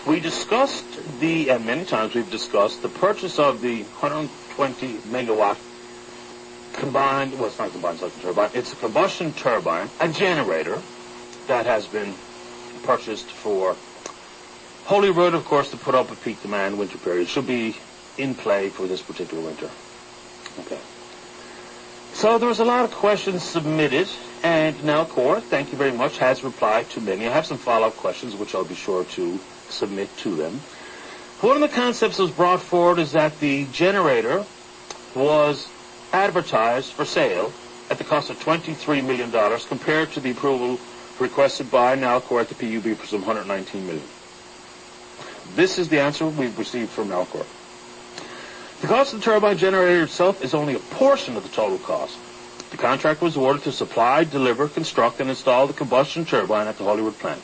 We discussed and many times we've discussed the purchase of the 120 megawatt combined, well, it's not a combined cycle turbine, it's a combustion turbine, a generator that has been purchased for Holyrood, of course, to put up a peak demand winter period. It should be in play for this particular winter. Okay. So there was a lot of questions submitted, and Nalcor, thank you very much, has replied to many. I have some follow-up questions, which I'll be sure to submit to them. One of the concepts that was brought forward is that the generator was advertised for sale at the cost of $23 million compared to the approval requested by Nalcor at the PUB for some $119 million. This is the answer we've received from Nalcor. The cost of the turbine generator itself is only a portion of the total cost. The contract was awarded to supply, deliver, construct, and install the combustion turbine at the Holyrood plant.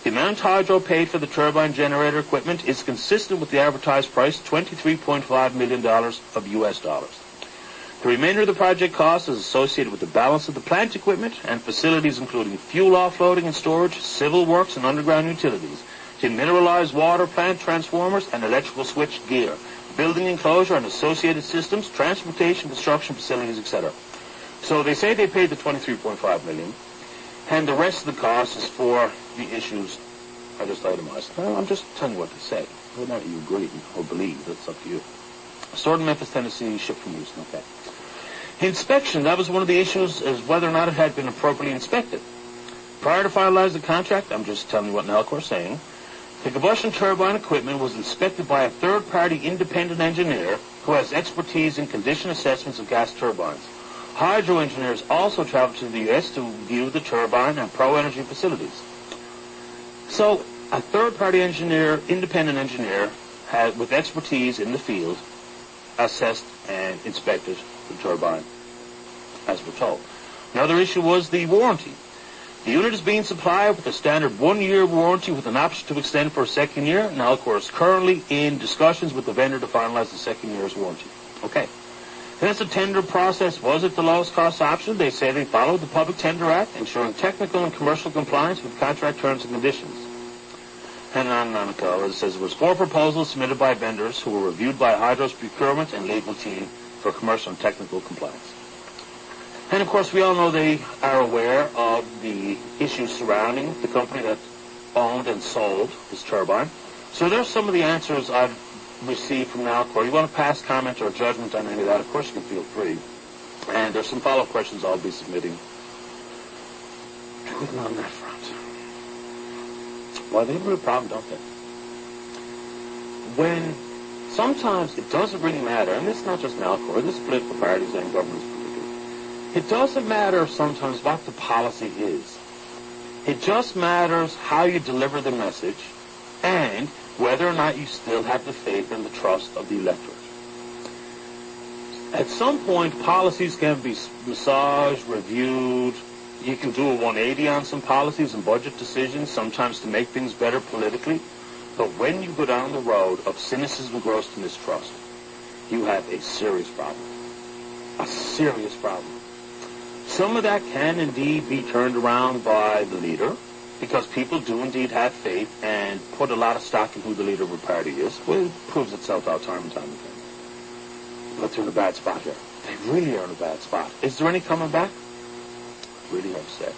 The amount Hydro paid for the turbine generator equipment is consistent with the advertised price, $23.5 million of US dollars. The remainder of the project cost is associated with the balance of the plant equipment and facilities including fuel offloading and storage, civil works and underground utilities, demineralized water plant transformers and electrical switch gear, building enclosure and associated systems, transportation, construction facilities, etc. So they say they paid the $23.5 million, and the rest of the cost is for the issues I just itemized. Well, I'm just telling you what they say. Whether or not you agree or believe, that's up to you. Stored in Memphis, Tennessee, shipped from Houston. Okay. Inspection, that was one of the issues, is whether or not it had been appropriately inspected. Prior to finalizing the contract, I'm just telling you what Nalcor is saying, the combustion turbine equipment was inspected by a third-party independent engineer who has expertise in condition assessments of gas turbines. Hydro engineers also traveled to the U.S. to view the turbine and pro-energy facilities. So a third-party engineer, independent engineer, with expertise in the field, assessed and inspected the turbine, as we're told. Another issue was the warranty. The unit is being supplied with a standard 1-year warranty with an option to extend for a second year. Nalcor is currently in discussions with the vendor to finalize the second year's warranty. Okay. Since the tender process was at the lowest cost option, they say they followed the Public Tender Act, ensuring technical and commercial compliance with contract terms and conditions. And on it says there was 4 proposals submitted by vendors who were reviewed by Hydro's procurement and legal team for commercial and technical compliance. And of course, we all know they are aware of the issues surrounding the company that owned and sold this turbine. So there's some of the answers I've received from Nalcor. You want to pass comment or judgment on any of that, of course you can feel free. And there's some follow-up questions I'll be submitting to them on that front. Well, they have a real problem, don't they? When sometimes it doesn't really matter, and this is not just Nalcor, this is political parties and governments particularly. It doesn't matter sometimes what the policy is. It just matters how you deliver the message and whether or not you still have the faith and the trust of the electorate. At some point, policies can be massaged, reviewed. You can do a 180 on some policies and budget decisions, sometimes to make things better politically. But when you go down the road of cynicism, gross to mistrust, you have a serious problem. A serious problem. Some of that can indeed be turned around by the leader, because people do indeed have faith and put a lot of stock in who the leader of a party is. Well, it proves itself out time and time again. But they're in a bad spot here. They really are in a bad spot. Is there any coming back? Really upset.